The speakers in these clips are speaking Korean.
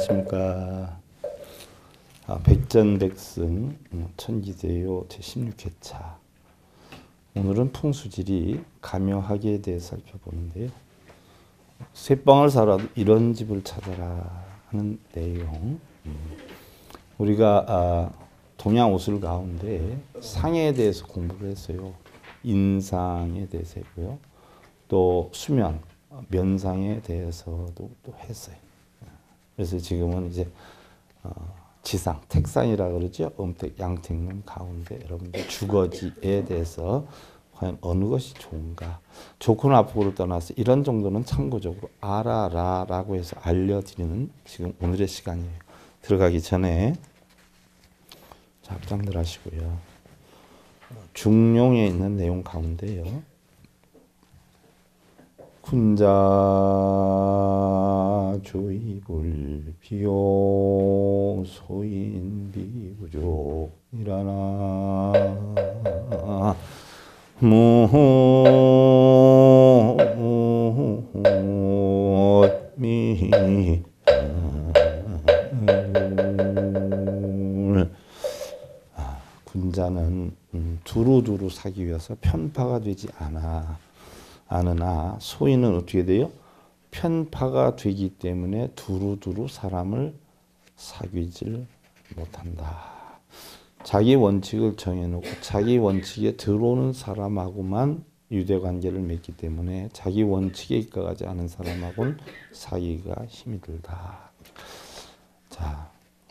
안녕하십니까. 백전백승 천기대요 제16회차. 오늘은 풍수지리 감여하기에 대해 살펴보는데요. 쇠빵을 사라도 이런 집을 찾아라 하는 내용. 우리가 동양 오술 가운데 상에 대해서 공부를 했어요. 인상에 대해서 했고요. 또 수면, 면상에 대해서도 또 했어요. 그래서 지금은 이제 지상, 택상이라 그러죠. 음택, 양택론 가운데 여러분들 주거지에 대해서 과연 어느 것이 좋은가. 좋고 나쁘고를 떠나서 이런 정도는 참고적으로 알아라라고 해서 알려드리는 지금 오늘의 시간이에요. 들어가기 전에 작장들 하시고요. 중용에 있는 내용 가운데요. 군자 조이불 비용 소인 비부족이라나 무미 군자는 두루두루 사기 위해서 편파가 되지 않으나 소인은 어떻게 돼요? 편파가 되기 때문에 두루두루 사람을 사귀질 못한다. 자기 원칙을 정해놓고 자기 원칙에 들어오는 사람하고만 유대관계를 맺기 때문에 자기 원칙에 입각하지 않은 사람하고는 사귀기가 힘이 들다. 자,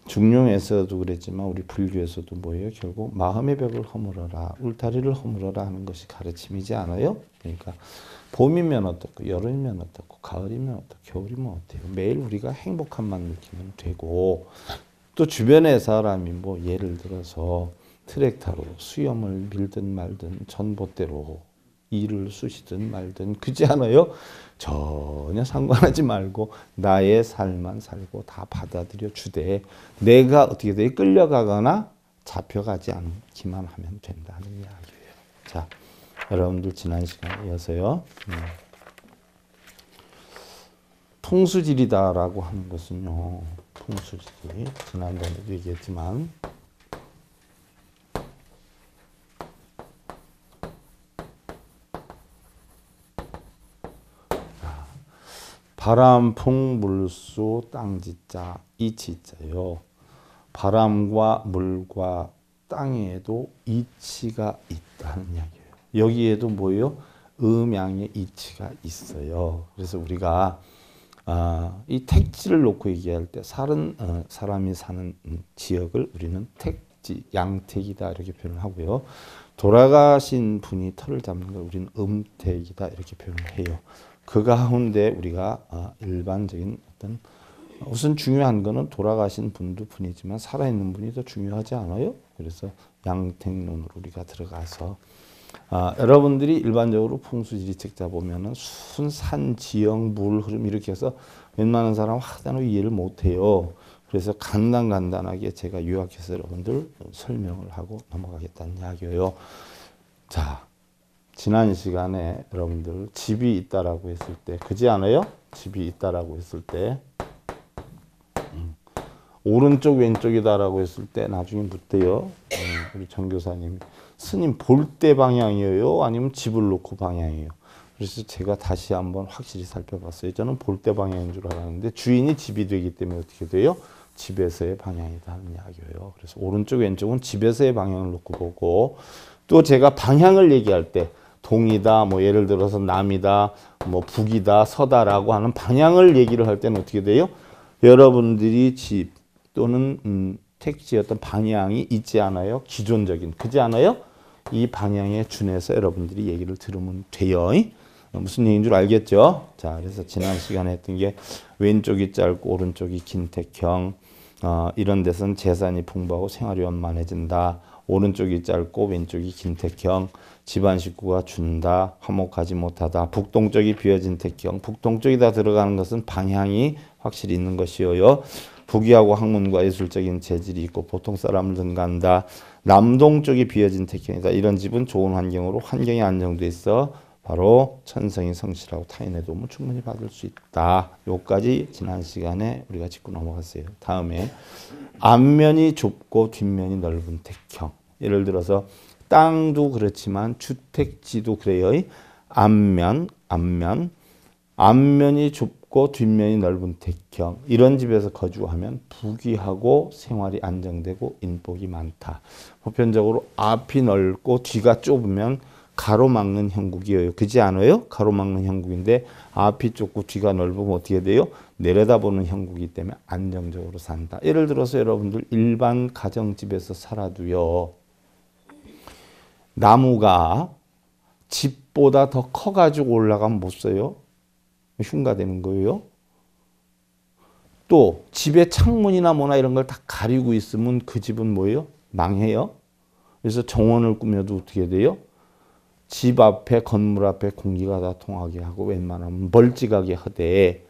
중용에서도 그랬지만 우리 불교에서도 뭐예요? 결국 마음의 벽을 허물어라, 울타리를 허물어라 하는 것이 가르침이지 않아요? 그러니까 봄이면 어떻고 여름이면 어떻고 가을이면 어떻고 겨울이면 어때요? 매일 우리가 행복함만 느끼면 되고, 또 주변의 사람이 뭐 예를 들어서 트랙터로 수염을 밀든 말든 전봇대로 일을 쑤시든 말든 그지 않아요? 전혀 상관하지 말고 나의 삶만 살고 다 받아들여 주되 내가 어떻게 돼? 끌려가거나 잡혀가지 않기만 하면 된다는 이야기예요. 자, 여러분들 지난 시간에 이어서요. 풍수지리다라고 하는 것은요. 풍수지리 지난번에도 얘기했지만 바람, 풍, 물수, 땅지자, 이치자요. 바람과 물과 땅에도 이치가 있다는 이야기예요. 여기에도 뭐예요? 음양의 이치가 있어요. 그래서 우리가 이 택지를 놓고 얘기할 때 사람이 사는 지역을 우리는 택지, 양택이다 이렇게 표현을 하고요. 돌아가신 분이 터를 잡는 걸 우리는 음택이다 이렇게 표현을 해요. 그 가운데 우리가 일반적인 어떤 우선 중요한 거는 돌아가신 분도 분이지만 살아있는 분이 더 중요하지 않아요? 그래서 양택론으로 우리가 들어가서 여러분들이 일반적으로 풍수지리책 보면은 순산, 지형, 물, 흐름 이렇게 해서 웬만한 사람 하나도 이해를 못해요. 그래서 간단하게 제가 요약해서 여러분들 설명을 하고 넘어가겠다는 이야기예요. 자, 지난 시간에 여러분들 집이 있다라고 했을 때 그지 않아요? 집이 있다라고 했을 때 오른쪽 왼쪽이다라고 했을 때 나중에 묻대요. 우리 정교사님, 스님 볼 때 방향이에요? 아니면 집을 놓고 방향이에요? 그래서 제가 다시 한번 확실히 살펴봤어요. 저는 볼 때 방향인 줄 알았는데 주인이 집이 되기 때문에 어떻게 돼요? 집에서의 방향이다 하는 이야기예요. 그래서 오른쪽 왼쪽은 집에서의 방향을 놓고 보고, 또 제가 방향을 얘기할 때 동이다, 뭐 예를 들어서 남이다, 뭐 북이다, 서다라고 하는 방향을 얘기를 할 때는 어떻게 돼요? 여러분들이 집 또는 택지의 어떤 방향이 있지 않아요? 기존적인, 그지 않아요? 이 방향에 준해서 여러분들이 얘기를 들으면 돼요. 무슨 얘기인 줄 알겠죠? 자, 그래서 지난 시간에 했던 게 왼쪽이 짧고 오른쪽이 긴 택형, 이런 데서는 재산이 풍부하고 생활이 원만해진다. 오른쪽이 짧고 왼쪽이 긴 택형, 집안 식구가 준다, 화목하지 못하다. 북동쪽이 비어진 택형, 북동쪽이다 들어가는 것은 방향이 확실히 있는 것이요. 부귀하고 학문과 예술적인 재질이 있고 보통 사람을 능가한다. 남동쪽이 비어진 택형이다. 이런 집은 좋은 환경으로 환경이 안정돼 있어 바로 천성이 성실하고 타인의 도움을 충분히 받을 수 있다. 요까지 지난 시간에 우리가 짚고 넘어갔어요. 다음에 앞면이 좁고 뒷면이 넓은 택형. 예를 들어서 땅도 그렇지만 주택지도 그래요. 앞면이 좁고 뒷면이 넓은 택형. 이런 집에서 거주하면 부귀하고 생활이 안정되고 인복이 많다. 보편적으로 앞이 넓고 뒤가 좁으면 가로막는 형국이에요. 그렇지 않아요? 가로막는 형국인데 앞이 좁고 뒤가 넓으면 어떻게 돼요? 내려다보는 형국이기 때문에 안정적으로 산다. 예를 들어서 여러분들 일반 가정집에서 살아도요. 나무가 집보다 더 커가지고 올라가면 못 써요. 흉가되는 거예요. 또 집에 창문이나 뭐나 이런 걸 다 가리고 있으면 그 집은 뭐예요? 망해요. 그래서 정원을 꾸며도 어떻게 돼요? 집 앞에 건물 앞에 공기가 다 통하게 하고 웬만하면 멀찍하게 하되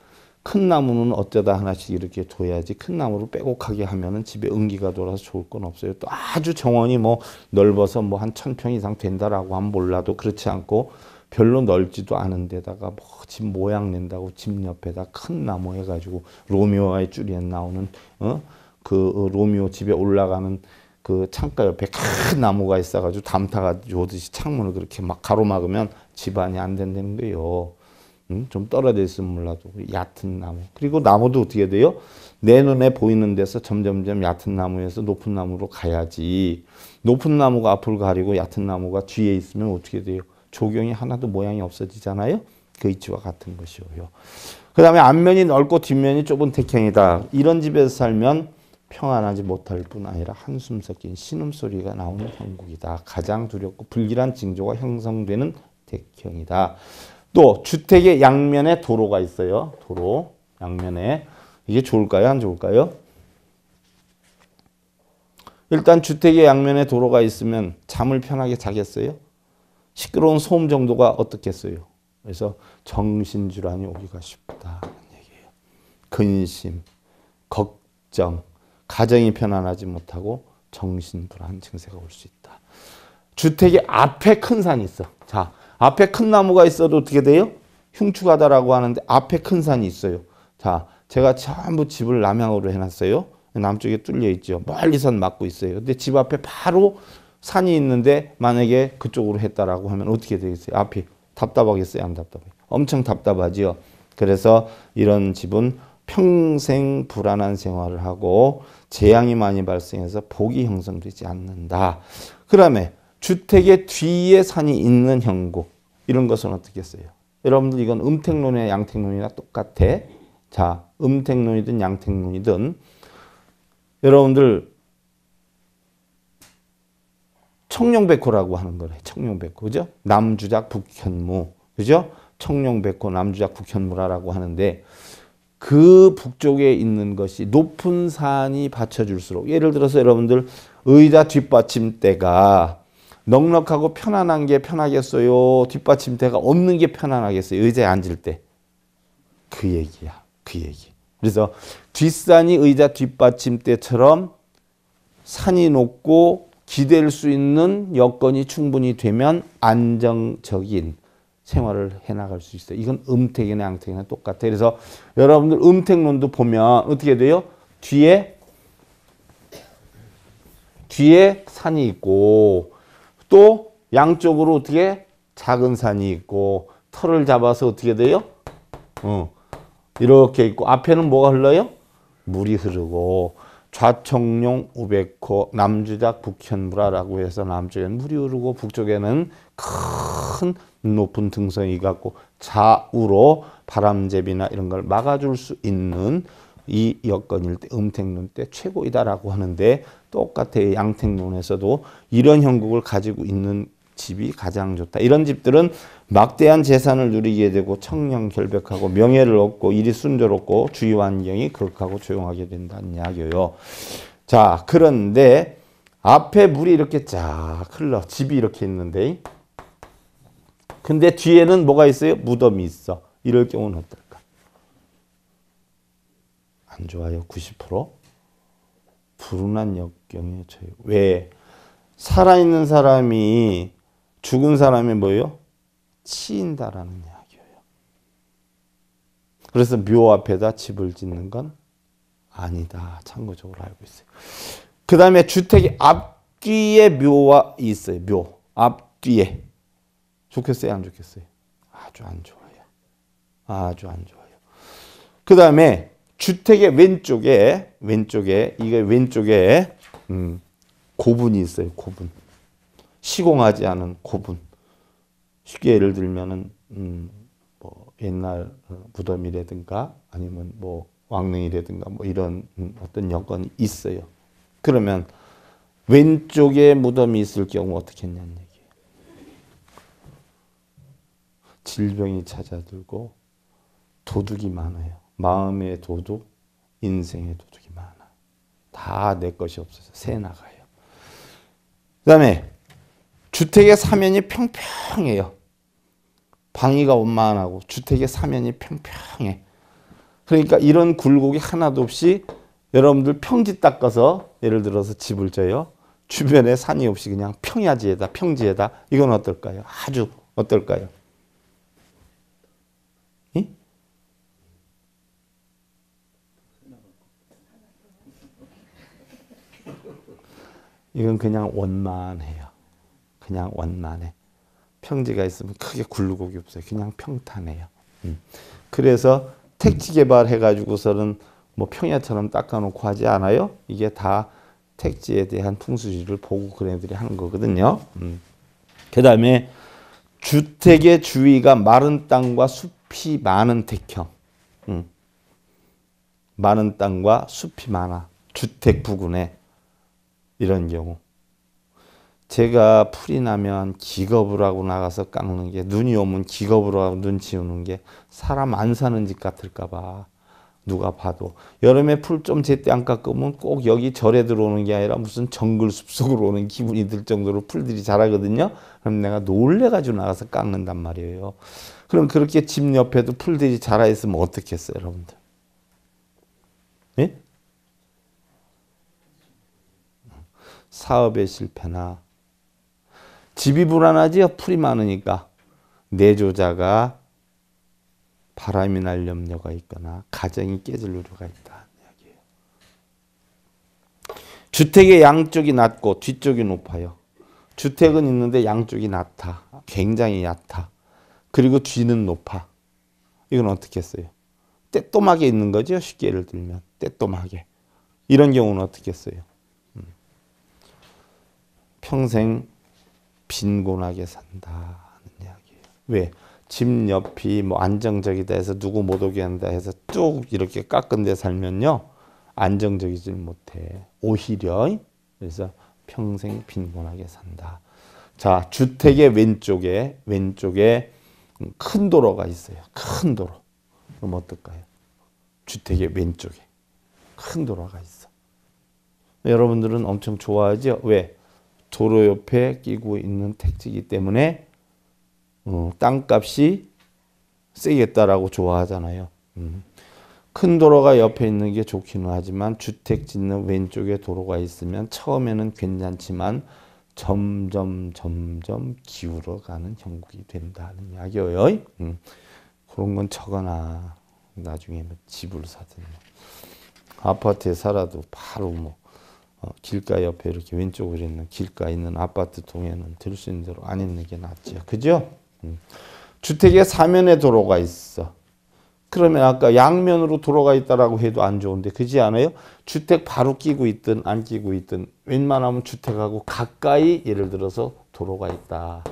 큰 나무는 어쩌다 하나씩 이렇게 둬야지 큰 나무로 빼곡하게 하면은 집에 응기가 돌아서 좋을 건 없어요. 또 아주 정원이 뭐 넓어서 뭐 한 1000평 이상 된다라고 하면 몰라도 그렇지 않고 별로 넓지도 않은 데다가 뭐 집 모양 낸다고 집 옆에다 큰 나무 해가지고 로미오와의 줄리엣 나오는 그 로미오 집에 올라가는 그 창가 옆에 큰 나무가 있어가지고 담타가 오듯이 창문을 그렇게 막 가로막으면 집안이 안 된다는 거예요. 좀 떨어져 있으면 몰라도 얕은 나무. 그리고 나무도 어떻게 돼요? 내 눈에 보이는 데서 점점점 얕은 나무에서 높은 나무로 가야지. 높은 나무가 앞을 가리고 얕은 나무가 뒤에 있으면 어떻게 돼요? 조경이 하나도 모양이 없어지잖아요. 그 이치와 같은 것이고요. 그 다음에 앞면이 넓고 뒷면이 좁은 택형이다. 이런 집에서 살면 평안하지 못할 뿐 아니라 한숨 섞인 신음소리가 나오는 형국이다. 가장 두렵고 불길한 징조가 형성되는 택형이다. 또 주택의 양면에 도로가 있어요. 도로 양면에. 이게 좋을까요? 안 좋을까요? 일단 주택의 양면에 도로가 있으면 잠을 편하게 자겠어요? 시끄러운 소음 정도가 어떻겠어요? 그래서 정신질환이 오기가 쉽다는 얘기예요. 근심, 걱정, 가정이 편안하지 못하고 정신불안 증세가 올 수 있다. 주택의 앞에 큰 산이 있어. 자, 앞에 큰 나무가 있어도 어떻게 돼요? 흉추가다라고 하는데 앞에 큰 산이 있어요. 자, 제가 전부 집을 남향으로 해놨어요. 남쪽에 뚫려 있죠. 멀리 산 막고 있어요. 근데 집 앞에 바로 산이 있는데 만약에 그쪽으로 했다라고 하면 어떻게 되겠어요? 앞이 답답하겠어요? 안 답답해요? 엄청 답답하지요. 그래서 이런 집은 평생 불안한 생활을 하고 재앙이 많이 발생해서 복이 형성되지 않는다. 그다음에 주택의 뒤에 산이 있는 형국. 이런 것은 어떻겠어요? 여러분들 이건 음택론이나 양택론이나 똑같아. 자, 음택론이든 양택론이든 여러분들 청룡백호라고 하는 거래. 청룡백호. 그죠? 남주작 북현무. 그죠? 청룡백호 남주작 북현무라고 하는데 그 북쪽에 있는 것이 높은 산이 받쳐줄수록 예를 들어서 여러분들 의자 뒷받침대가 넉넉하고 편안한 게 편하겠어요? 뒷받침대가 없는 게 편안하겠어요? 의자에 앉을 때. 그 얘기야. 그 얘기. 그래서 뒷산이 의자 뒷받침대처럼 산이 높고 기댈 수 있는 여건이 충분히 되면 안정적인 생활을 해나갈 수 있어요. 이건 음택이나 양택이나 똑같아요. 그래서 여러분들 음택론도 보면 어떻게 돼요? 뒤에 산이 있고 또 양쪽으로 어떻게 작은 산이 있고 털을 잡아서 어떻게 돼요? 이렇게 있고 앞에는 뭐가 흘러요? 물이 흐르고 좌청룡 우백호 남주작 북현무라라고 해서 남쪽에는 물이 흐르고 북쪽에는 큰 높은 등성이 갖고 좌우로 바람제비나 이런 걸 막아줄 수 있는 이 여건일 때 음택론 때 최고이다라고 하는데 똑같아요. 양택론에서도 이런 형국을 가지고 있는 집이 가장 좋다. 이런 집들은 막대한 재산을 누리게 되고 청렴결백하고 명예를 얻고 일이 순조롭고 주위 환경이 거룩하고 조용하게 된다는 이야기예요. 자, 그런데 앞에 물이 이렇게 쫙 흘러 집이 이렇게 있는데 근데 뒤에는 뭐가 있어요? 무덤이 있어. 이럴 경우는 어떨까? 안 좋아요. 90%. 불운한 역경에 처해요. 왜? 살아있는 사람이 죽은 사람이 뭐예요? 치인다라는 이야기예요. 그래서 묘 앞에다 집을 짓는 건 아니다. 참고적으로 알고 있어요. 그 다음에 주택의 앞뒤에 묘가 있어요. 묘. 앞뒤에. 좋겠어요? 안 좋겠어요? 아주 안 좋아요. 아주 안 좋아요. 그 다음에 주택의 왼쪽에 이게 왼쪽에 고분이 있어요. 고분. 시공하지 않은 고분. 쉽게 예를 들면은 뭐 옛날 무덤이라든가 아니면 뭐 왕릉이라든가 뭐 이런 어떤 여건이 있어요. 그러면 왼쪽에 무덤이 있을 경우 어떻게 했냐는 얘기예요. 질병이 찾아들고 도둑이 많아요. 마음의 도둑, 인생의 도둑이 많아. 다 내 것이 없어서 새 나가요. 그 다음에 주택의 사면이 평평해요. 방위가 원만하고 주택의 사면이 평평해. 그러니까 이런 굴곡이 하나도 없이 여러분들 평지 닦아서 예를 들어서 집을 져요. 주변에 산이 없이 그냥 평야지에다 평지에다 이건 어떨까요? 아주 어떨까요? 이? 이건 그냥 원만해요. 그냥 원만해. 평지가 있으면 크게 굴곡이 없어요. 그냥 평탄해요. 그래서 택지 개발해가지고서는 뭐 평야처럼 닦아놓고 하지 않아요. 이게 다 택지에 대한 풍수지를 보고 그런 애들이 하는 거거든요. 그 다음에 주택의 주위가 마른 땅과 숲이 많은 택형. 많은 땅과 숲이 많아. 주택 부근에 이런 경우. 제가 풀이 나면 기겁을 하고 나가서 깎는 게 눈이 오면 기겁을 하고 눈 치우는 게 사람 안 사는 집 같을까 봐 누가 봐도 여름에 풀 좀 제때 안 깎으면 꼭 여기 절에 들어오는 게 아니라 무슨 정글 숲속으로 오는 기분이 들 정도로 풀들이 자라거든요. 그럼 내가 놀래가지고 나가서 깎는단 말이에요. 그럼 그렇게 집 옆에도 풀들이 자라 있으면 어떻겠어요, 여러분들? 예? 사업의 실패나 집이 불안하지요. 풀이 많으니까 내조자가 바람이 날 염려가 있거나 가정이 깨질 우려가 있다 이야기예요. 주택의 양쪽이 낮고 뒤쪽이 높아요. 주택은 있는데 양쪽이 낮다. 굉장히 얕아. 그리고 뒤는 높아. 이건 어떻게 했어요? 떼또막에 있는 거죠. 쉽게 예를 들면 떼또막에. 이런 경우는 어떻게 했어요? 평생 빈곤하게 산다는 이야기예요. 왜? 집 옆이 뭐 안정적이다 해서 누구 못 오게 한다 해서 쭉 이렇게 깎은 데 살면요. 안정적이질 못해. 오히려 그래서 평생 빈곤하게 산다. 자, 주택의 왼쪽에 큰 도로가 있어요. 큰 도로. 그럼 어떨까요? 주택의 왼쪽에 큰 도로가 있어. 여러분들은 엄청 좋아하죠? 왜? 도로 옆에 끼고 있는 택지이기 때문에 땅값이 세겠다라고 좋아하잖아요. 큰 도로가 옆에 있는 게 좋기는 하지만 주택 짓는 왼쪽에 도로가 있으면 처음에는 괜찮지만 점점 기울어가는 형국이 된다는 이야기예요. 그런 건 적어놔. 나중에 뭐 집을 사든 아파트에 살아도 바로 뭐 길가 옆에 이렇게 왼쪽으로 있는 길가 있는 아파트 동에는 들 수 있는 대로 안 있는 게 낫죠. 그죠? 주택의 사면에 도로가 있어. 그러면 아까 양면으로 도로가 있다라고 해도 안 좋은데 그렇지 않아요? 주택 바로 끼고 있든 안 끼고 있든 웬만하면 주택하고 가까이 예를 들어서 도로가 있다.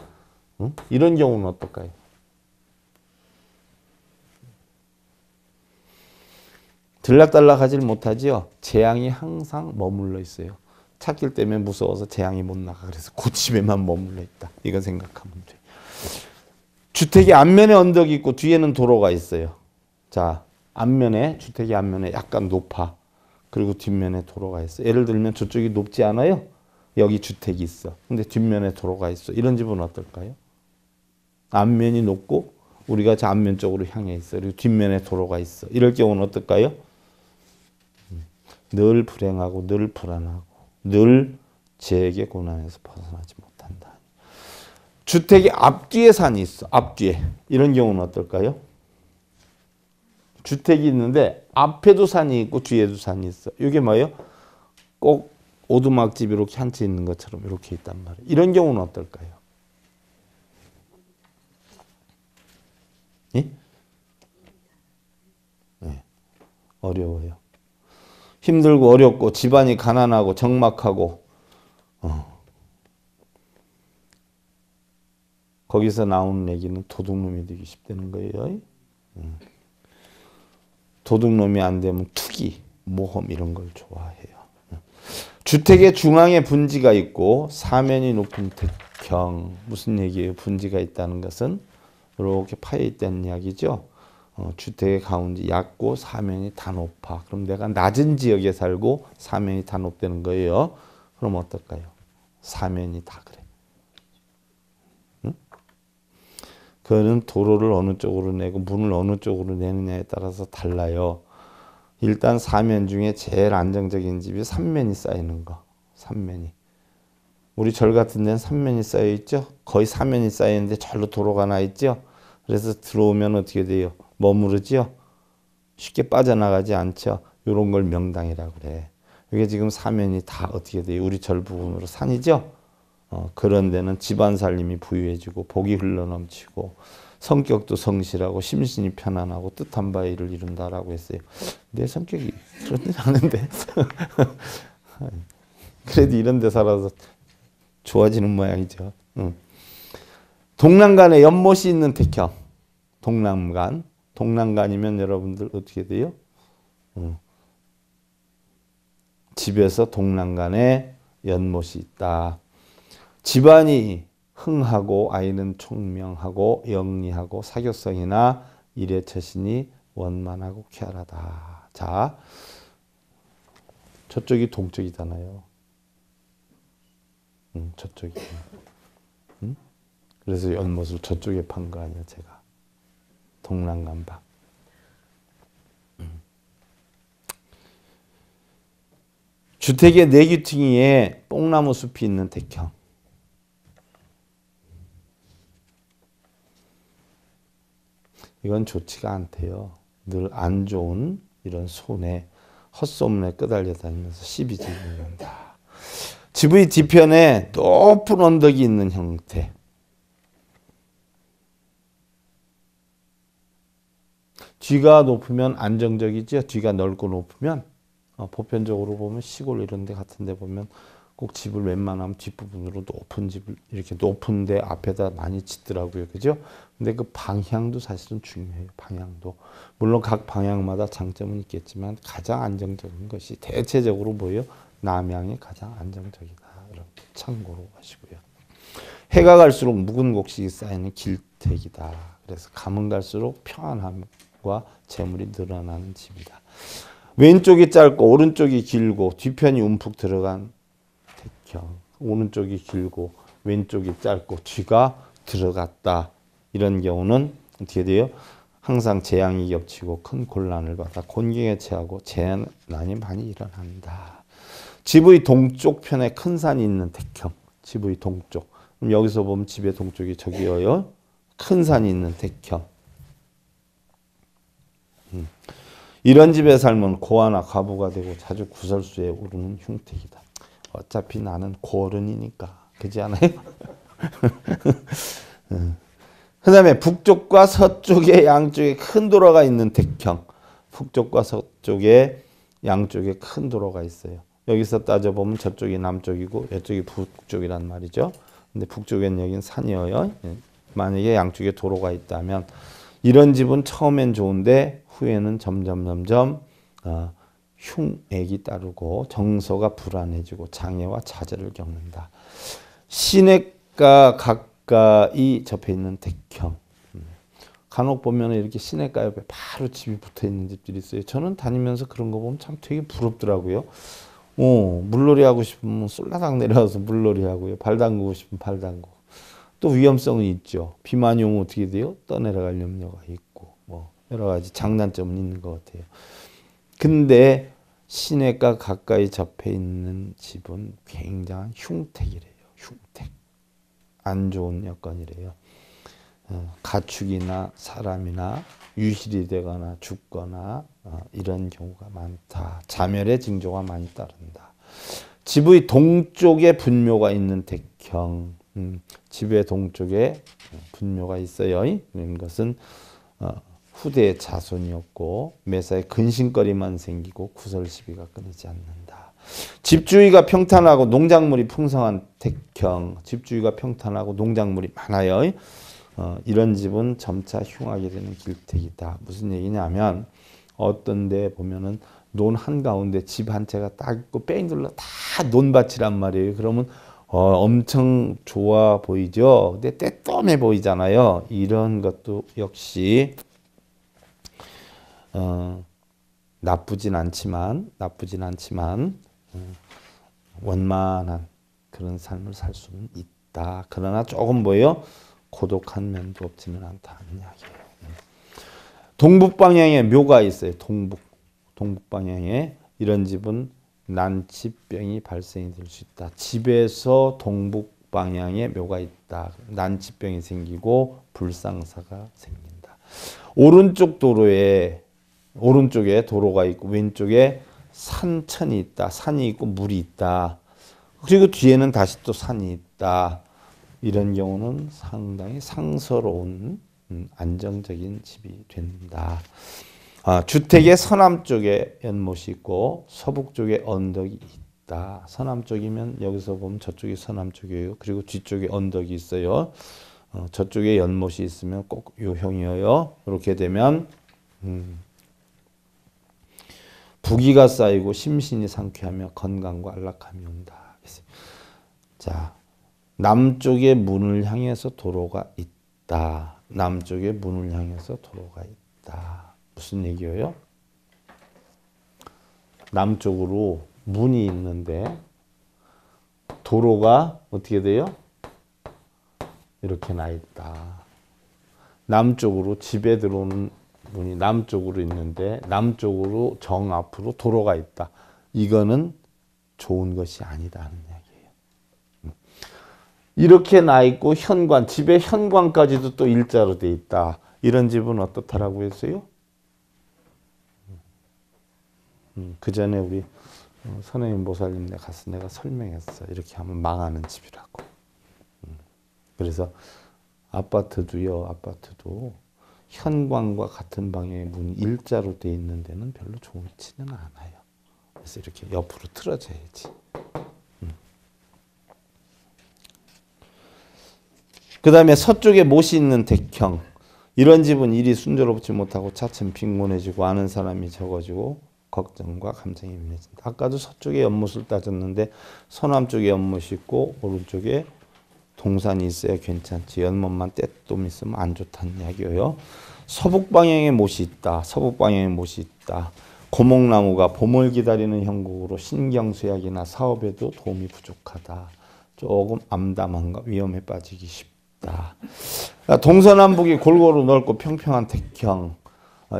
이런 경우는 어떨까요? 들락달락하지 못하지요. 재앙이 항상 머물러 있어요. 찾길 때문에 무서워서 재앙이 못 나가. 그래서 그 집에만 머물러 있다. 이거 생각하면 돼. 주택의 앞면에 언덕이 있고 뒤에는 도로가 있어요. 자, 주택의 앞면에 약간 높아. 그리고 뒷면에 도로가 있어. 예를 들면 저쪽이 높지 않아요? 여기 주택이 있어. 근데 뒷면에 도로가 있어. 이런 집은 어떨까요? 앞면이 높고 우리가 저 앞면 쪽으로 향해 있어. 그리고 뒷면에 도로가 있어. 이럴 경우는 어떨까요? 늘 불행하고 늘 불안하고 늘 재에게 고난에서 벗어나지 못한다. 주택의 앞뒤에 산이 있어. 앞뒤에. 이런 경우는 어떨까요? 주택이 있는데 앞에도 산이 있고 뒤에도 산이 있어. 이게 뭐예요? 꼭 오두막집 이렇게 한 채 있는 것처럼 이렇게 있단 말이에요. 이런 경우는 어떨까요? 예? 네. 어려워요. 힘들고 어렵고 집안이 가난하고 적막하고 거기서 나오는 얘기는 도둑놈이 되기 쉽다는 거예요. 도둑놈이 안 되면 투기, 모험 이런 걸 좋아해요. 주택의 중앙에 분지가 있고 사면이 높은 택형. 무슨 얘기예요? 분지가 있다는 것은 이렇게 파여 있다는 이야기죠. 주택의 가운데 얕고 사면이 다 높아. 그럼 내가 낮은 지역에 살고 사면이 다 높다는 거예요. 그럼 어떨까요? 사면이 다 그래. 응? 그거는 도로를 어느 쪽으로 내고 문을 어느 쪽으로 내느냐에 따라서 달라요. 일단 사면 중에 제일 안정적인 집이 삼면이 쌓이는 거. 삼면이. 우리 절 같은 데는 삼면이 쌓여 있죠. 거의 사면이 쌓여 있는데 절로 도로가 나 있죠. 그래서 들어오면 어떻게 돼요? 머무르죠. 쉽게 빠져나가지 않죠. 이런 걸 명당이라고 그래. 이게 지금 사면이 다 어떻게 돼요? 우리 절 부분으로 산이죠. 그런 데는 집안 살림이 부유해지고 복이 흘러넘치고 성격도 성실하고 심신이 편안하고 뜻한 바의 일을 이룬다라고 했어요. 내 성격이 그렇지 않은데 그래도 이런 데 살아서 좋아지는 모양이죠. 동남간에 연못이 있는 택형. 동남간. 동남간이면 여러분들 어떻게 돼요? 집에서 동남간에 연못이 있다. 집안이 흥하고 아이는 총명하고 영리하고 사교성이나 일의 처신이 원만하고 쾌활하다. 자, 저쪽이 동쪽이잖아요. 저쪽이. 그래서 연못을 저쪽에 판 거 아니야, 제가. 동남간 방. 주택의 내귀퉁이에 뽕나무 숲이 있는 택형. 이건 좋지가 않대요. 늘 안 좋은 이런 손에 헛소문에 끄달려 다니면서 시비 질린다. 집의 뒤편에 높은 언덕이 있는 형태. 뒤가 높으면 안정적이죠. 뒤가 넓고 높으면 보편적으로 보면 시골 이런 데 같은 데 보면 꼭 집을 웬만하면 뒷부분으로 높은 집을 이렇게 높은데 앞에다 많이 짓더라고요. 그죠? 근데 그 방향도 사실은 중요해요. 방향도. 물론 각 방향마다 장점은 있겠지만 가장 안정적인 것이 대체적으로 뭐예요? 남향이 가장 안정적이다. 이렇게 참고로 하시고요. 해가 갈수록 묵은 곡식이 쌓이는 길택이다. 그래서 가면 갈수록 평안함과 재물이 늘어나는 집이다. 왼쪽이 짧고 오른쪽이 길고 뒤편이 움푹 들어간 택형. 오른쪽이 길고 왼쪽이 짧고 뒤가 들어갔다. 이런 경우는 어떻게 돼요? 항상 재앙이 겹치고 큰 곤란을 받아 곤경에 처하고 재난이 많이 일어난다. 집의 동쪽 편에 큰 산이 있는 택형. 집의 동쪽. 그럼 여기서 보면 집의 동쪽이 저기요. 큰 산이 있는 택형. 이런 집에 살면 고아나 과부가 되고 자주 구설수에 오르는 흉택이다. 어차피 나는 고어른이니까. 그렇지 않아요? 그 다음에 북쪽과 서쪽에 양쪽에 큰 도로가 있는 택형. 북쪽과 서쪽에 양쪽에 큰 도로가 있어요. 여기서 따져보면 저쪽이 남쪽이고 이쪽이 북쪽이란 말이죠. 근데 북쪽엔 여긴 산이어요. 만약에 양쪽에 도로가 있다면 이런 집은 처음엔 좋은데 후에는 점점 흉액이 따르고 정서가 불안해지고 장애와 좌절을 겪는다. 시냇가 가까이 접해 있는 택형. 간혹 보면 이렇게 시냇가 옆에 바로 집이 붙어 있는 집들이 있어요. 저는 다니면서 그런 거 보면 참 되게 부럽더라고요. 물놀이 하고 싶으면 쏠라당 내려와서 물놀이 하고요. 발 담그고 싶으면 발 담그고. 또 위험성은 있죠. 비 많이 오면 어떻게 돼요? 떠내려갈 염려가 있고 뭐 여러 가지 장단점은 있는 것 같아요. 근데 시냇가 가까이 접해 있는 집은 굉장한 흉택이래요. 흉택. 안 좋은 여건이래요. 가축이나 사람이나 유실이 되거나 죽거나 이런 경우가 많다. 자멸의 징조가 많이 따른다. 집의 동쪽에 분묘가 있는 택형. 집의 동쪽에 분묘가 있어요. 이런 것은 후대의 자손이었고 매사에 근심거리만 생기고 구설시비가 끊이지 않는다. 집주위가 평탄하고 농작물이 풍성한 택형. 집주위가 평탄하고 농작물이 많아요. 이런 집은 점차 흉하게 되는 길택이다. 무슨 얘기냐면 어떤 데 보면은 논 한가운데 집 한 채가 딱 있고 뺑 둘러 다 논밭이란 말이에요. 그러면 엄청 좋아 보이죠. 근데 떼떠매 보이잖아요. 이런 것도 역시 나쁘진 않지만 원만한 그런 삶을 살 수는 있다. 그러나 조금 뭐예요? 고독한 면도 없지는 않다는 이야기예요. 동북 방향에 묘가 있어요. 동북 방향에 이런 집은 난치병이 발생이 될 수 있다. 집에서 동북 방향에 묘가 있다. 난치병이 생기고 불상사가 생긴다. 오른쪽에 도로가 있고 왼쪽에 산천이 있다. 산이 있고 물이 있다. 그리고 뒤에는 다시 또 산이 있다. 이런 경우는 상당히 상서로운 안정적인 집이 된다. 주택의 서남쪽에 연못이 있고 서북쪽에 언덕이 있다. 서남쪽이면 여기서 보면 저쪽이 서남쪽이에요. 그리고 뒤쪽에 언덕이 있어요. 저쪽에 연못이 있으면 꼭 요형이에요. 이렇게 되면 부귀가 쌓이고 심신이 상쾌하며 건강과 안락함이 온다. 자, 남쪽에 문을 향해서 도로가 있다. 남쪽에 문을 향해서 도로가 있다. 무슨 얘기예요? 남쪽으로 문이 있는데 도로가 어떻게 돼요? 이렇게 나 있다. 남쪽으로 집에 들어오는 문이 남쪽으로 있는데 남쪽으로 정 앞으로 도로가 있다. 이거는 좋은 것이 아니다는 이야기예요. 이렇게 나 있고 현관, 집에 현관까지도 또 일자로 돼 있다. 이런 집은 어떻다라고 했어요? 그 전에 우리 선생님 모살님 가서 내가 설명했어. 이렇게 하면 망하는 집이라고. 그래서 아파트도 현관과 같은 방향의 문이 일자로 돼 있는 데는 별로 좋지는 않아요. 그래서 이렇게 옆으로 틀어져야지. 그 다음에 서쪽에 못이 있는 택형. 이런 집은 일이 순조롭지 못하고 차츰 빈곤해지고 아는 사람이 적어지고 걱정과 감정이 임해진다. 아까도 서쪽에 연못을 따졌는데 서남쪽에 연못이 있고 오른쪽에 동산이 있어야 괜찮지. 연못만 떼돈 있으면 안 좋다는 이야기예요. 서북 방향에 못이 있다. 서북 방향에 못이 있다. 고목나무가 봄을 기다리는 형국으로 신경쇠약이나 사업에도 도움이 부족하다. 조금 암담한가 위험에 빠지기 쉽다. 동서남북이 골고루 넓고 평평한 택형.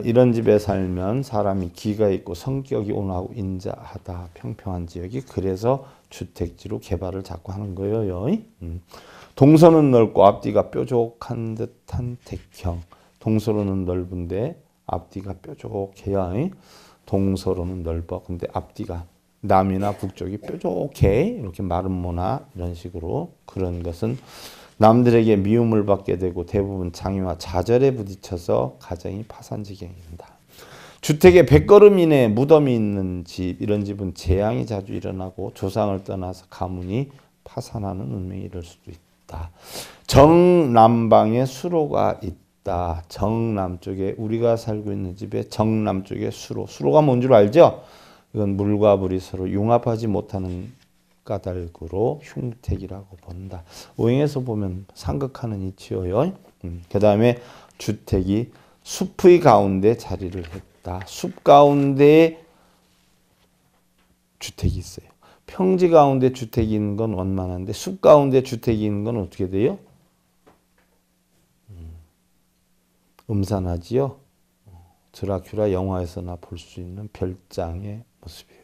이런 집에 살면 사람이 기가 있고 성격이 온화하고 인자하다. 평평한 지역이 그래서 주택지로 개발을 자꾸 하는 거예요. 동서는 넓고 앞뒤가 뾰족한 듯한 택형. 동서로는 넓은데 앞뒤가 뾰족해요. 동서로는 넓어. 근데 앞뒤가 남이나 북쪽이 뾰족해. 이렇게 마른 모나 이런 식으로. 그런 것은 남들에게 미움을 받게 되고 대부분 장애와 좌절에 부딪혀서 가정이 파산지경입니다. 주택에 100걸음 이내에 무덤이 있는 집, 이런 집은 재앙이 자주 일어나고 조상을 떠나서 가문이 파산하는 운명이 이를 수도 있다. 정남방에 수로가 있다. 정남쪽에 우리가 살고 있는 집에 정남쪽에 수로가 뭔 줄 알죠? 이건 물과 물이 서로 융합하지 못하는 까닭으로 흉택이라고 본다. 오행에서 보면 상극하는 이치요. 그 다음에 주택이 숲의 가운데 자리를 했다. 숲 가운데 주택이 있어요. 평지 가운데 주택이 있는 건 원만한데 숲 가운데 주택이 있는 건 어떻게 돼요? 음산하지요. 드라큘라 영화에서나 볼 수 있는 별장의 모습이에요.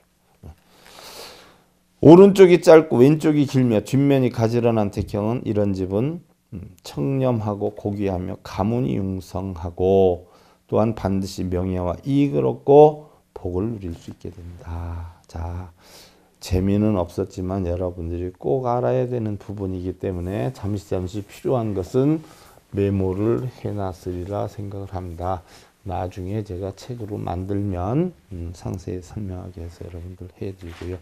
오른쪽이 짧고 왼쪽이 길며 뒷면이 가지런한 태형은 이런 집은 청렴하고 고귀하며 가문이 융성하고 또한 반드시 명예와 이익을 얻고 복을 누릴 수 있게 된다. 자, 재미는 없었지만 여러분들이 꼭 알아야 되는 부분이기 때문에 잠시 필요한 것은 메모를 해놨으리라 생각을 합니다. 나중에 제가 책으로 만들면 상세히 설명하게 해서 여러분들 해드리고요.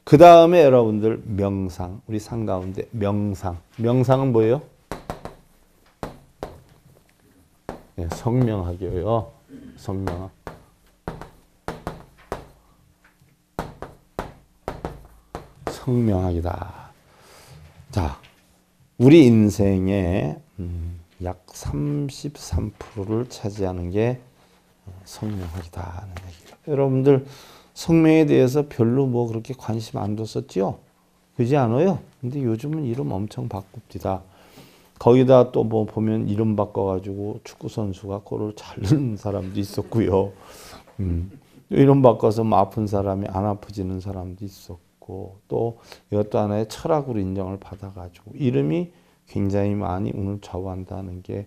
그 다음에 여러분들 명상, 우리 상 가운데 명상. 명상은 뭐예요? 네, 성명하기요. 성명. 성명하기다. 자, 우리 인생의 약 33%를 차지하는 게 성명하기다 하는 얘기예요. 여러분들 성명에 대해서 별로 뭐 그렇게 관심 안 뒀었죠? 그렇지 않아요? 근데 요즘은 이름 엄청 바꿉니다. 거기다 또 뭐 보면 이름 바꿔가지고 축구 선수가 골을 잘 넣는 사람도 있었고요. 이름 바꿔서 뭐 아픈 사람이 안 아프지는 사람도 있었고, 또 이것도 하나의 철학으로 인정을 받아가지고 이름이 굉장히 많이 오늘 좌우한다는 게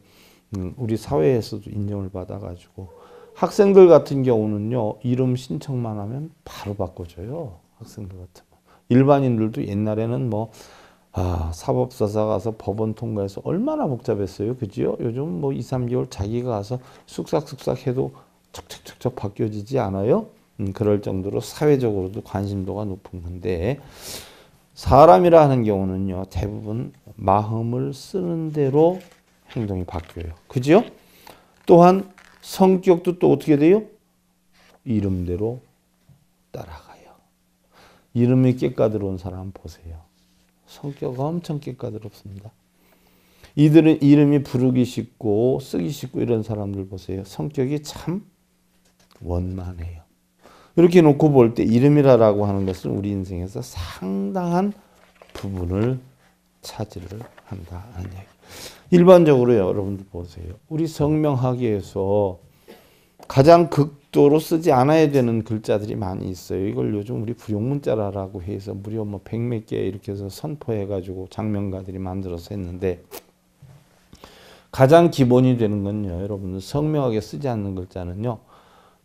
우리 사회에서도 인정을 받아가지고 학생들 같은 경우는요, 이름 신청만 하면 바로 바꿔줘요. 학생들 같은 거. 일반인들도 옛날에는 뭐 사법서사 가서 법원 통과해서 얼마나 복잡했어요. 그지요? 요즘 뭐 2, 3개월 자기가 가서 쑥삭쑥삭 해도 척척척척 바뀌어지지 않아요? 그럴 정도로 사회적으로도 관심도가 높은 건데, 사람이라 하는 경우는요, 대부분 마음을 쓰는 대로 행동이 바뀌어요. 그지요? 또한 성격도 또 어떻게 돼요? 이름대로 따라가요. 이름이 깨까들어온 사람 보세요. 성격 엄청 깨까들었습니다. 이들은 이름이 부르기 쉽고 쓰기 쉽고 이런 사람들 보세요. 성격이 참 원만해요. 이렇게 놓고 볼 때 이름이라고 하는 것은 우리 인생에서 상당한 부분을 차지를 한다 하는 얘기. 일반적으로 여러분들 보세요. 우리 성명하기에서 가장 극도로 쓰지 않아야 되는 글자들이 많이 있어요. 이걸 요즘 우리 부용문자라고 해서 무려 뭐 100몇 개 이렇게 해서 선포해가지고 장명가들이 만들어서 했는데, 가장 기본이 되는 건요, 여러분들 성명하게 쓰지 않는 글자는요,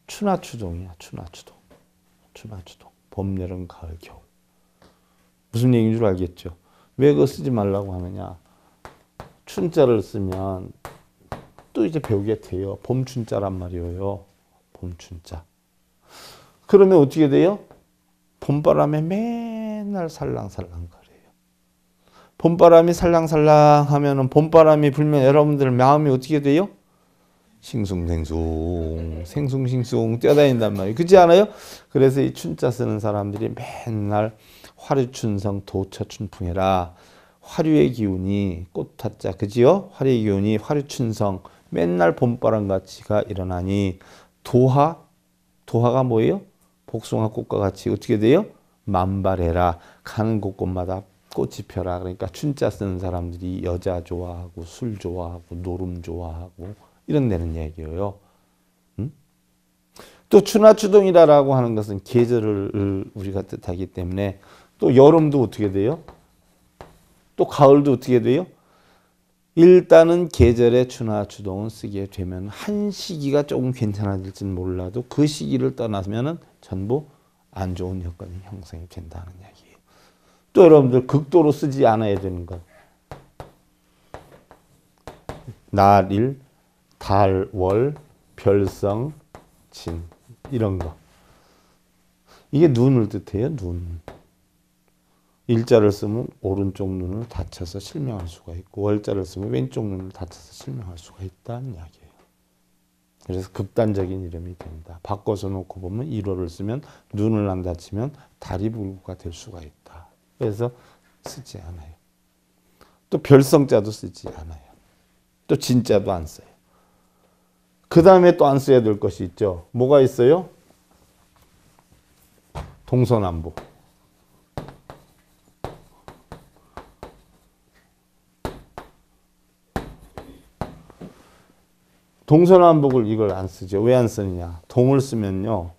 추나추동이야. 추나추동. 추나추동. 봄, 여름, 가을, 겨울. 무슨 얘기인 줄 알겠죠? 왜 그거 쓰지 말라고 하느냐? 춘자를 쓰면 또 이제 배우게 돼요. 봄춘자란 말이에요. 봄춘자. 그러면 어떻게 돼요? 봄바람에 맨날 살랑살랑 거려요. 봄바람이 살랑살랑 하면은, 봄바람이 불면 여러분들 마음이 어떻게 돼요? 싱숭생숭, 생숭싱숭 뛰어다닌단 말이에요. 그렇지 않아요? 그래서 이 춘자 쓰는 사람들이 맨날 화류춘성 도처춘풍해라. 화류의 기운이 꽃타자, 그지요? 화류의 기운이 화류춘성, 맨날 봄바람같이가 일어나니 도화가 뭐예요? 복숭아꽃과 같이 어떻게 돼요? 만발해라. 가는 곳곳마다 꽃이 펴라. 그러니까 춘자 쓰는 사람들이 여자 좋아하고 술 좋아하고 노름 좋아하고 이런 데는 얘기예요. 또 추나추동이라고 하는 것은 계절을 우리가 뜻하기 때문에, 또 여름도 어떻게 돼요? 또 가을도 어떻게 돼요? 일단은 계절의 추나추동은 쓰게 되면 한 시기가 조금 괜찮아질지는 몰라도 그 시기를 떠나면은 전부 안 좋은 여건이 형성이 된다는 이야기예요. 또 여러분들 극도로 쓰지 않아야 되는 것. 날, 일, 달, 월, 별성, 진 이런 거. 이게 눈을 뜻해요. 눈. 일자를 쓰면 오른쪽 눈을 닫혀서 실명할 수가 있고, 월자를 쓰면 왼쪽 눈을 닫혀서 실명할 수가 있다는 이야기예요. 그래서 극단적인 이름이 된다. 바꿔서 놓고 보면 1호를 쓰면 눈을 안 닫히면 다리불구가 될 수가 있다. 그래서 쓰지 않아요. 또 별성자도 쓰지 않아요. 또 진자도 안 써요. 그 다음에 또 안 써야 될 것이 있죠. 뭐가 있어요? 동서남북. 동서남북을 이걸 안 쓰죠. 왜 안 쓰느냐? 동을 쓰면요,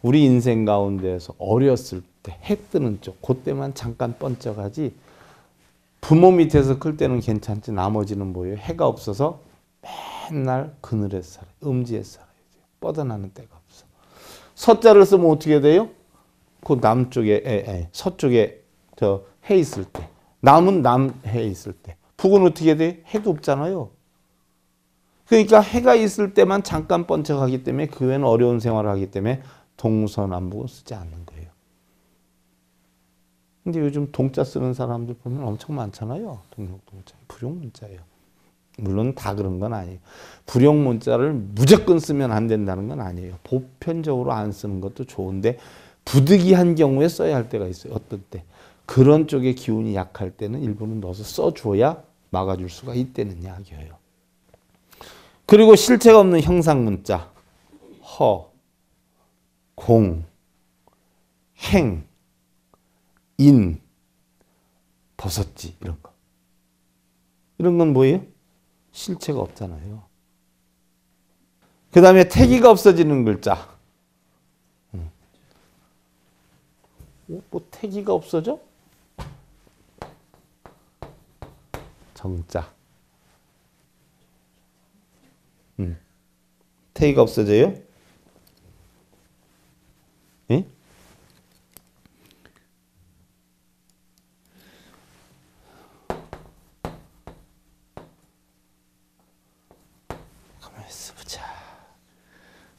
우리 인생 가운데에서 어렸을 때 해 뜨는 쪽 그때만 잠깐 번쩍하지 부모 밑에서 클 때는 괜찮지 나머지는 뭐예요? 해가 없어서 맨날 그늘에 살아요. 음지에 살아요. 뻗어나는 데가 없어. 서자를 쓰면 어떻게 돼요? 그 남쪽에 서쪽에 저 해 있을 때 남은 남해 있을 때 북은 어떻게 돼? 해도 없잖아요. 그러니까 해가 있을 때만 잠깐 번쩍하기 때문에 그 외에는 어려운 생활을 하기 때문에 동서남북은 쓰지 않는 거예요. 근데 요즘 동자 쓰는 사람들 보면 엄청 많잖아요. 동자, 불용문자예요. 물론 다 그런 건 아니에요. 불용문자를 무조건 쓰면 안 된다는 건 아니에요. 보편적으로 안 쓰는 것도 좋은데 부득이한 경우에 써야 할 때가 있어요. 어떤 때. 그런 쪽의 기운이 약할 때는 일부는 넣어서 써줘야 막아줄 수가 있다는 이야기예요. 그리고 실체가 없는 형상문자 허, 공, 행, 인, 버섯지 이런 거. 이런 건 뭐예요? 실체가 없잖아요. 그 다음에 태기가 없어지는 글자. 뭐 태기가 없어져? 정자. 태기가 없어져요? 예? 가만히 있어보자.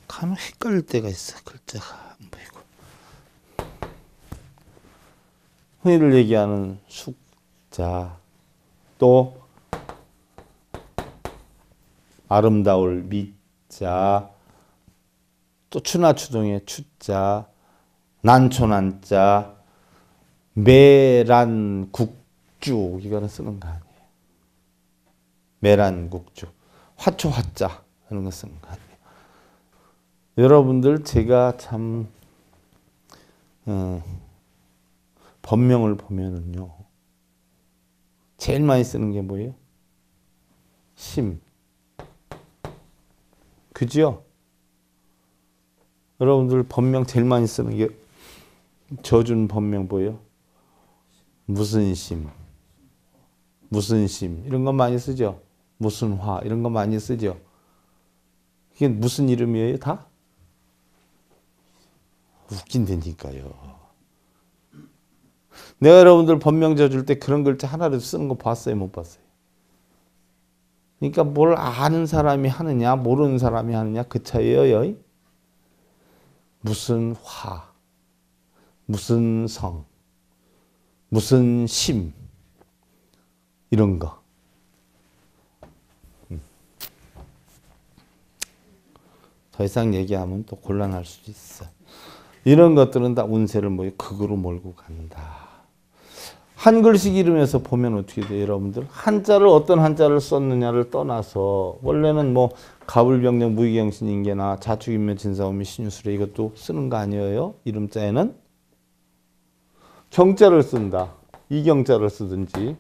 간혹 헷갈릴 때가 있어. 글자가 안 보이고. 흔히들 얘기하는 숙자. 또 아름다울 미자. 또 추나추동의 추자. 난초난자. 매란국주. 이거는 쓰는 거 아니에요. 매란국주. 화초화자 하는 거 쓰는 거 아니에요. 여러분들 제가 참 법명을 보면은요. 제일 많이 쓰는 게 뭐예요? 심. 그죠? 여러분들 법명 제일 많이 쓰는 게 저준 법명 뭐예요? 무슨 심, 무슨 심 이런 거 많이 쓰죠. 무슨 화 이런 거 많이 쓰죠. 이게 무슨 이름이에요? 다? 웃긴다니까요. 내가 여러분들 법명 져줄 때 그런 글자 하나를 쓰는 거 봤어요? 못 봤어요? 그러니까 뭘 아는 사람이 하느냐 모르는 사람이 하느냐 그 차이예요. 무슨 화, 무슨 성, 무슨 심 이런 거. 더 이상 얘기하면 또 곤란할 수도 있어. 이런 것들은 다 운세를 극으로 몰고 간다. 한글식 이름에서 보면 어떻게 돼요, 여러분들? 한자를 어떤 한자를 썼느냐를 떠나서 원래는 뭐 가불병력 무의경신인계나 자축인묘 진사오미 신유술에 이것도 쓰는 거 아니에요? 이름자에는 경자를 쓴다. 이경자를 쓰든지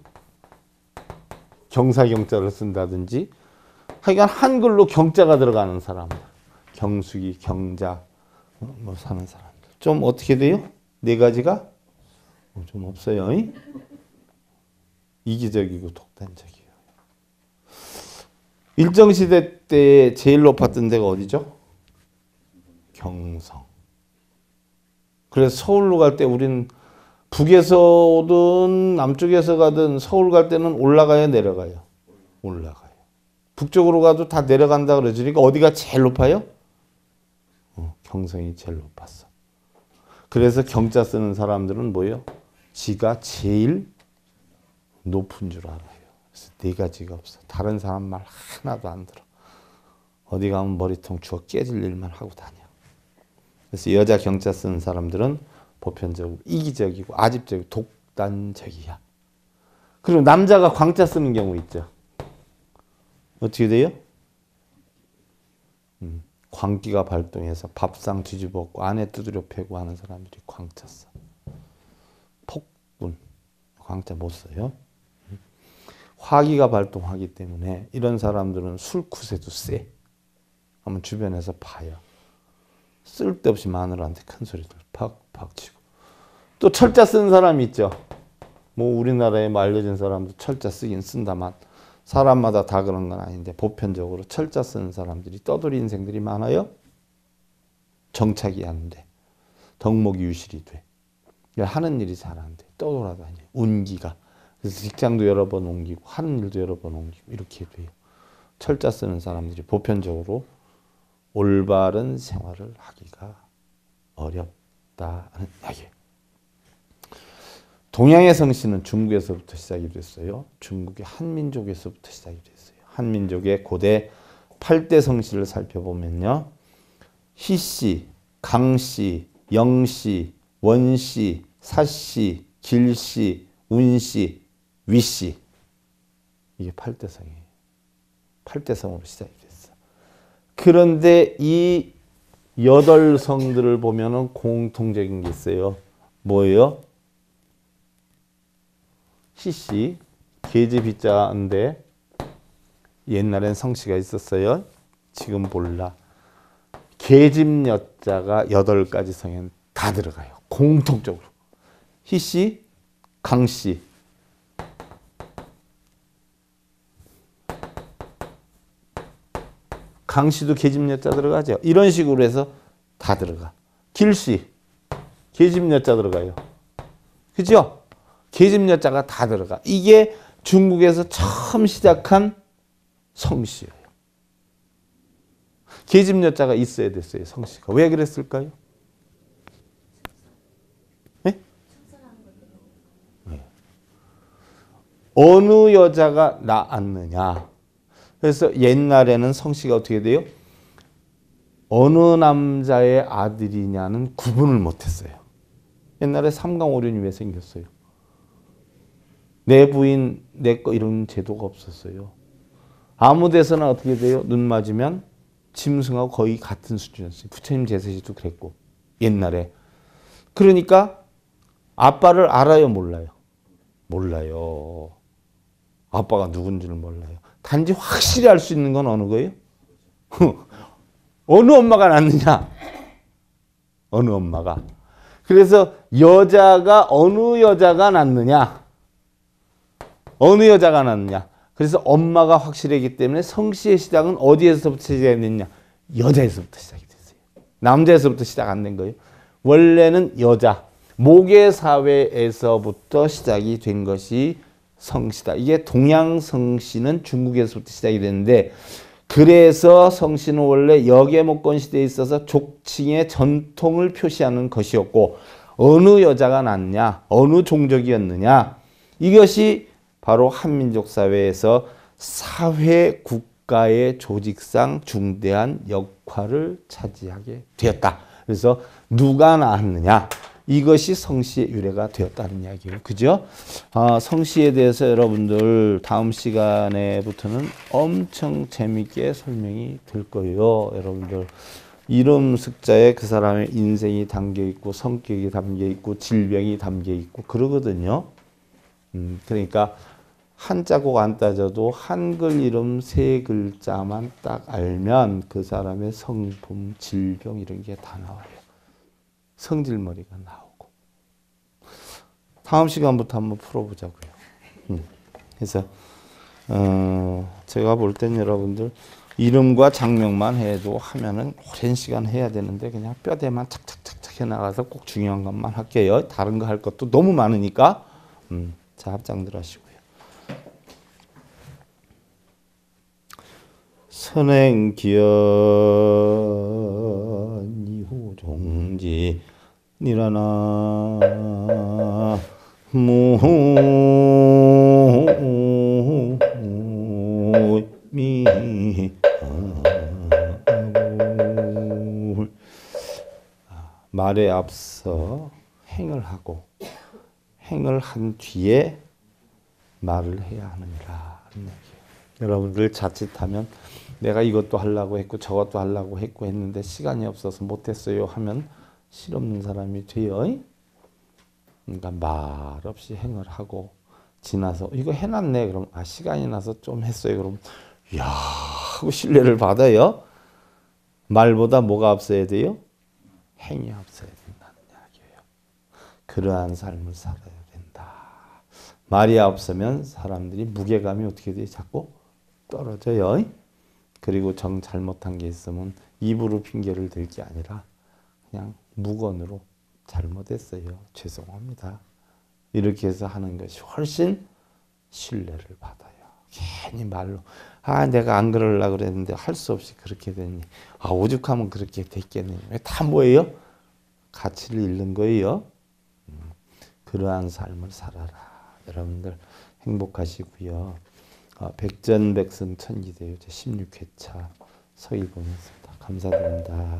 경사경자를 쓴다든지 하여간 한글로 경자가 들어가는 사람들. 경숙이, 경자 뭐 사는 사람들. 좀 어떻게 돼요? 네 가지가 좀 없어요. 이기적이고 독단적이에요. 일정시대 때 제일 높았던 데가 어디죠? 경성. 그래서 서울로 갈 때 우린 북에서 오든 남쪽에서 가든 서울 갈 때는 올라가요, 내려가요? 올라가요. 북쪽으로 가도 다 내려간다 그러니까 어디가 제일 높아요? 경성이 제일 높았어. 그래서 경자 쓰는 사람들은 뭐예요? 지가 제일 높은 줄 알아요. 그래서 네 가지가 없어. 다른 사람 말 하나도 안 들어. 어디 가면 머리통 주워 깨질 일만 하고 다녀. 그래서 여자 경자 쓰는 사람들은 보편적으로 이기적이고 아집적이고 독단적이야. 그리고 남자가 광자 쓰는 경우 있죠. 어떻게 돼요? 광기가 발동해서 밥상 뒤집어 엎고 안에 두드려 패고 하는 사람들이 광자 써. 폭군. 광자 못 써요. 화기가 발동하기 때문에 이런 사람들은 술굿에도 세. 한번 주변에서 봐요. 쓸데없이 마누라한테 큰 소리들 팍팍 치고. 또 철자 쓰는 사람이 있죠. 뭐 우리나라에 뭐 알려진 사람도 철자 쓰긴 쓴다만 사람마다 다 그런 건 아닌데 보편적으로 철자 쓰는 사람들이 떠돌이 인생들이 많아요. 정착이 안 돼. 덕목이 유실이 돼. 하는 일이 잘 안 돼. 떠돌아다녀. 운기가. 그래서 직장도 여러 번 옮기고 하는 일도 여러 번 옮기고 이렇게 돼요. 철자 쓰는 사람들이 보편적으로 올바른 생활을 하기가 어렵다는 이야기예요. 동양의 성씨는 중국에서부터 시작이 됐어요. 중국의 한민족에서부터 시작이 됐어요. 한민족의 고대 8대 성씨를 살펴보면요. 희씨, 강씨, 영씨, 원씨, 사씨, 길씨, 운씨, 위씨. 이게 8대 성이에요. 8대 성으로 시작이 됐어. 그런데 이 8성들을 보면은 공통적인 게 있어요. 뭐예요? 희씨, 계집 희자인데 옛날엔 성씨가 있었어요. 지금 몰라. 계집 여자가 8가지 성에는 다 들어가요. 공통적으로. 희씨, 강씨, 강씨도 계집 여자 들어가죠. 이런 식으로 해서 다 들어가. 길씨, 계집 여자 들어가요. 그죠? 계집 여자가 다 들어가. 이게 중국에서 처음 시작한 성씨예요. 계집 여자가 있어야 됐어요. 성씨가. 왜 그랬을까요? 네? 네. 어느 여자가 낳았느냐. 그래서 옛날에는 성씨가 어떻게 돼요? 어느 남자의 아들이냐는 구분을 못했어요. 옛날에 삼강오륜이 왜 생겼어요? 내 부인, 내 거 이런 제도가 없었어요. 아무 데서나 어떻게 돼요? 눈 맞으면 짐승하고 거의 같은 수준이었어요. 부처님 제세시도 그랬고 옛날에. 그러니까 아빠를 알아요? 몰라요? 몰라요. 아빠가 누군지를 몰라요. 단지 확실히 알 수 있는 건 어느 거예요? 어느 엄마가 낳느냐? 어느 엄마가. 그래서 여자가 어느 여자가 낳느냐? 어느 여자가 낳느냐? 그래서 엄마가 확실하기 때문에 성씨의 시작은 어디에서부터 시작이 됐냐? 여자에서부터 시작이 됐어요. 남자에서부터 시작 안 된 거예요. 원래는 여자, 모계 사회에서부터 시작이 된 것이 성씨다. 이게 동양 성씨는 중국에서부터 시작이 됐는데 그래서 성씨는 원래 역외목건 시대에 있어서 족칭의 전통을 표시하는 것이었고 어느 여자가 낳느냐, 어느 종족이었느냐 이것이 바로 한민족 사회에서 사회 국가의 조직상 중대한 역할을 차지하게 되었다. 그래서 누가 낳았느냐 이것이 성씨의 유래가 되었다는 이야기예요. 그죠? 성씨에 대해서 여러분들 다음 시간에부터는 엄청 재밌게 설명이 될 거예요. 여러분들 이름 숫자에 그 사람의 인생이 담겨 있고 성격이 담겨 있고 질병이 담겨 있고 그러거든요. 그러니까 한자 꼭 안 따져도 한글 이름 3글자만 딱 알면 그 사람의 성품, 질병 이런 게 다 나와요. 성질머리가 나오고. 다음 시간부터 한번 풀어보자고요. 그래서 제가 볼 땐 여러분들 이름과 장명만 해도 하면은 오랜 시간 해야 되는데 그냥 뼈대만 착착착착 해나가서 꼭 중요한 것만 할게요. 다른 거 할 것도 너무 많으니까. 자, 합장들 하시고요. 선행기연 이후 종지 니라나 무미 말에 앞서 행을 하고 행을 한 뒤에 말을 해야 하느니라. 여러분들 자칫하면 내가 이것도 하려고 했고 저것도 하려고 했고 했는데 시간이 없어서 못했어요 하면 실없는 사람이 돼요. 그러니까 말 없이 행을 하고 지나서 이거 해놨네 그럼 시간이 나서 좀 했어요 그럼 야 하고 신뢰를 받아요. 말보다 뭐가 앞서야 돼요? 행위 없어야 된다는 이야기예요. 그러한 삶을 살아야 된다. 말이 없으면 사람들이 무게감이 어떻게 돼? 자꾸 떨어져요. 그리고 정 잘못한 게 있으면 입으로 핑계를 댈 게 아니라 그냥 묵언으로 잘못했어요. 죄송합니다. 이렇게 해서 하는 것이 훨씬 신뢰를 받아요. 괜히 말로 내가 안 그러려고 그랬는데 할 수 없이 그렇게 됐니. 오죽하면 그렇게 됐겠니. 다 뭐예요? 가치를 잃는 거예요. 그러한 삶을 살아라. 여러분들 행복하시고요. 백전백승 천지대요. 제 16회차 서일 보냈습니다. 감사드립니다.